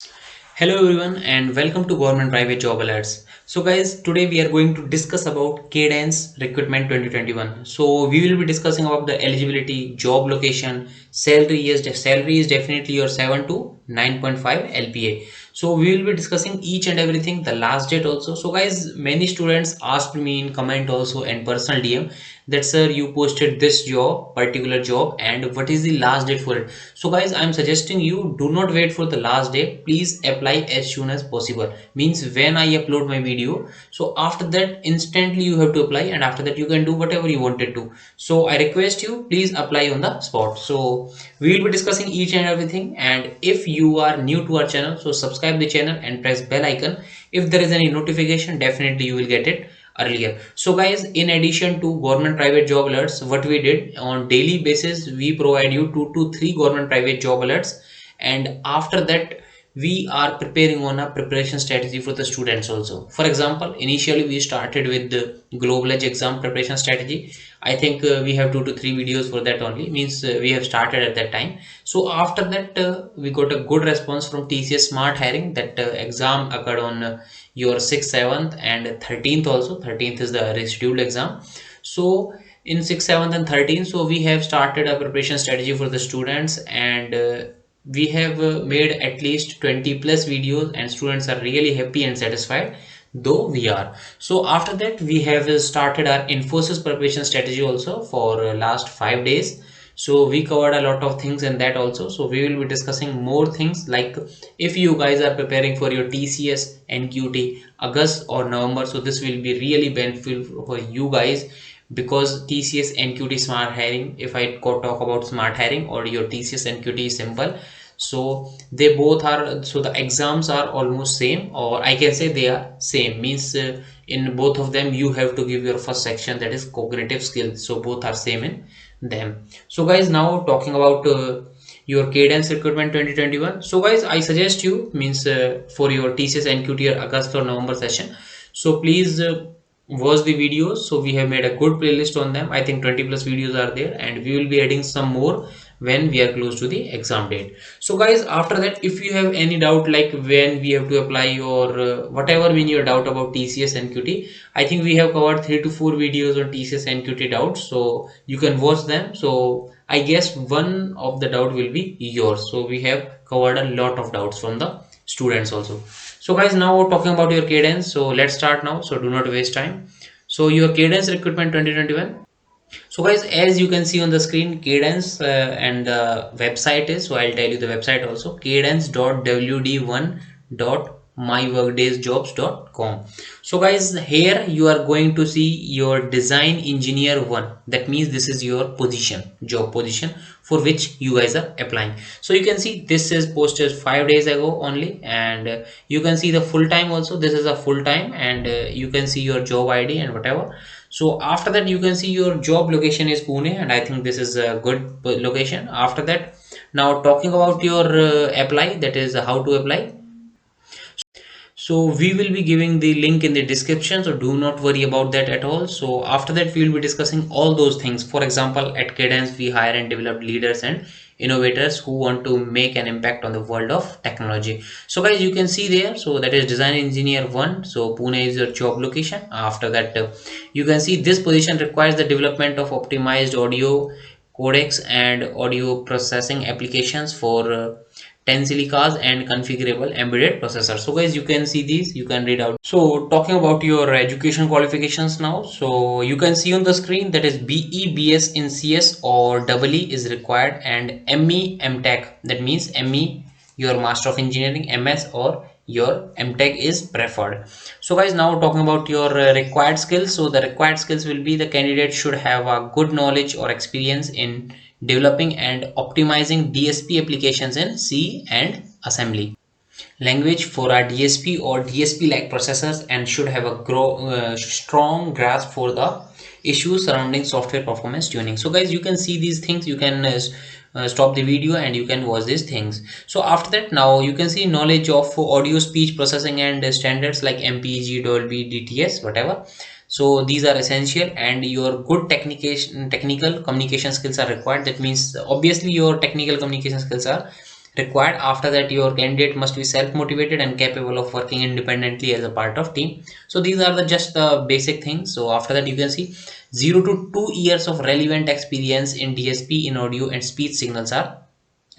Hello everyone and welcome to Government Private Job Alerts. So guys, today we are going to discuss about Cadence Recruitment 2021. So we will be discussing about the eligibility, job location, salary is definitely your 7 to 9.5 LPA. So we will be discussing each and everything, the last date also. So guys, many students asked me in comment also and personal DM that sir you posted this particular job, and what is the last date for it. So guys, I'm suggesting you do not wait for the last day, please apply as soon as possible. Means when I upload my video, so after that instantly you have to apply, and after that you can do whatever you wanted to. So I request you, please apply on the spot. So we will be discussing each and everything, and if you are new to our channel, so subscribe the channel and press bell icon. If there is any notification, definitely you will get it earlier. So guys, in addition to government private job alerts, what we did on daily basis, we provide you 2 to 3 government private job alerts, and after that we are preparing on a preparation strategy for the students also. For example, initially we started with the global edge exam preparation strategy. I think we have 2 to 3 videos for that only, means we have started at that time. So after that we got a good response from TCS smart hiring. That exam occurred on your 6th, 7th and 13th also. 13th is the rescheduled exam. So in 6th, 7th and 13th, so we have started a preparation strategy for the students, and we have made at least 20 plus videos, and students are really happy and satisfied, though we are. So after that we have started our Infosys preparation strategy also for last 5 days. So we covered a lot of things in that also. So we will be discussing more things, like if you guys are preparing for your TCS NQT August or November, so this will be really beneficial for you guys, because TCS NQT smart hiring, if I talk about smart hiring or your TCS NQT simple, so they both are, so the exams are almost same, or I can say they are same. Means in both of them you have to give your first section, that is cognitive skills, so both are same in them. So guys, now talking about your Cadence recruitment 2021. So guys, I suggest you, means for your TCS NQT or August or November session, so please watch the videos. So we have made a good playlist on them. I think 20 plus videos are there, and we will be adding some more when we are close to the exam date. So guys, after that, if you have any doubt like when we have to apply, or whatever mean your doubt about TCS NQT, I think we have covered 3 to 4 videos on TCS NQT doubts, so you can watch them. So I guess one of the doubt will be yours. So we have covered a lot of doubts from the students also. So guys, now talking about your Cadence, so let's start now, so do not waste time. So your Cadence recruitment 2021. So guys, as you can see on the screen, Cadence and the website is, so I'll tell you the website also, cadence.wd1.myworkdaysjobs.com. So guys, here you are going to see your design engineer 1. That means this is your position, job position for which you guys are applying. So you can see this is posted 5 days ago only, and you can see the full time also. This is a full time, and you can see your job ID and whatever. So after that you can see your job location is Pune, and I think this is a good location. After that, now talking about your apply, that is how to apply. So we will be giving the link in the description, so do not worry about that at all. So after that we will be discussing all those things. For example, at Cadence we hire and develop leaders and innovators who want to make an impact on the world of technology. So guys, you can see there, so that is design engineer 1. So Pune is your job location. After that you can see this position requires the development of optimized audio codecs and audio processing applications for Tensilicas and configurable embedded processor. So guys, you can see these, you can read out. So talking about your education qualifications now, so you can see on the screen, that is BE BS in CS or EE is required, and ME MTech, that means ME your Master of Engineering, MS, or your MTech is preferred. So guys, now talking about your required skills. So the required skills will be, the candidate should have a good knowledge or experience in developing and optimizing DSP applications in C and assembly language for our DSP or DSP like processors, and should have a strong grasp for the issues surrounding software performance tuning. So guys, you can see these things, you can stop the video and you can watch these things. So after that, now you can see knowledge of audio speech processing and standards like MPEG, Dolby, DTS, whatever. So these are essential, and your good technical communication skills are required. That means obviously your technical communication skills are required. After that, your candidate must be self-motivated and capable of working independently as a part of team. So these are the just the basic things. So after that, you can see 0 to 2 years of relevant experience in DSP, in audio and speech signals are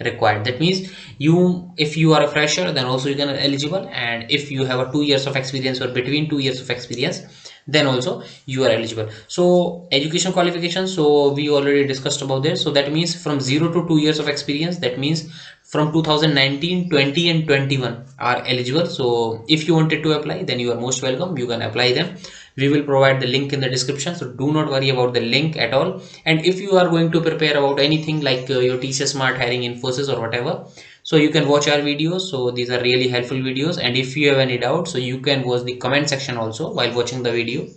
required. That means you, if you are a fresher, then also you can eligible, and if you have a 2 years of experience or between 2 years of experience, then also you are eligible. So education qualifications, so we already discussed about this. So that means from 0 to 2 years of experience, that means from 2019, 20 and 21 are eligible. So if you wanted to apply, then you are most welcome, you can apply them. We will provide the link in the description, so do not worry about the link at all. And if you are going to prepare about anything like your TCS Smart Hiring, Infosys or whatever, so you can watch our videos. So these are really helpful videos, and if you have any doubt, so you can watch the comment section also while watching the video.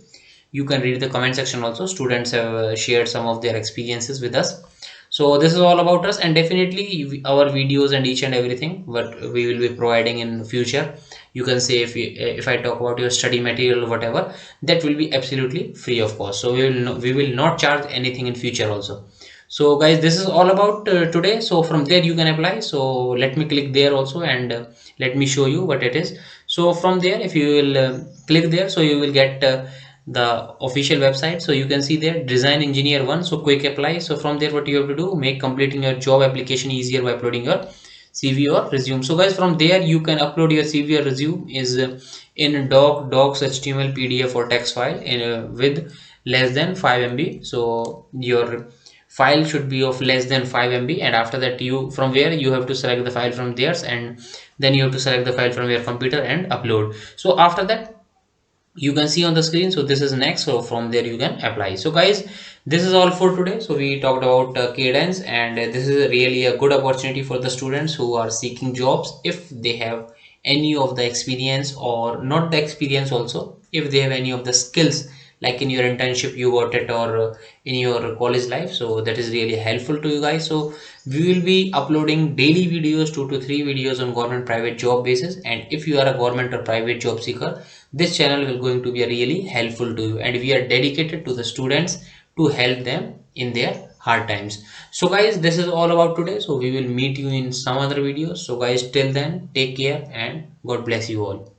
You can read the comment section also. Students have shared some of their experiences with us. So this is all about us, and definitely our videos and each and everything what we will be providing in future, you can say, if I talk about your study material or whatever, that will be absolutely free of cost. So we will not charge anything in future also. So guys, this is all about today. So from there you can apply. So let me click there also, and let me show you what it is. So from there, if you will click there, so you will get the official website. So you can see there, design engineer 1, so quick apply. So from there, what you have to do, make completing your job application easier by uploading your CV or resume. So guys, from there you can upload your CV or resume is in docs, HTML, PDF or text file in with less than 5 MB. So your file should be of less than 5 MB, and after that, you, from where you have to select the file from theirs, and then you have to select the file from your computer and upload. So after that, you can see on the screen, so this is next. So from there you can apply. So guys, this is all for today. So we talked about Cadence, and this is really a good opportunity for the students who are seeking jobs. If they have any of the experience, or not the experience also, if they have any of the skills, like in your internship you got it, or in your college life, so that is really helpful to you guys. So we will be uploading daily videos, 2 to 3 videos on government private job basis. And if you are a government or private job seeker, this channel will going to be really helpful to you, and we are dedicated to the students to help them in their hard times. So guys, this is all about today. So we will meet you in some other videos. So guys, till then, take care and God bless you all.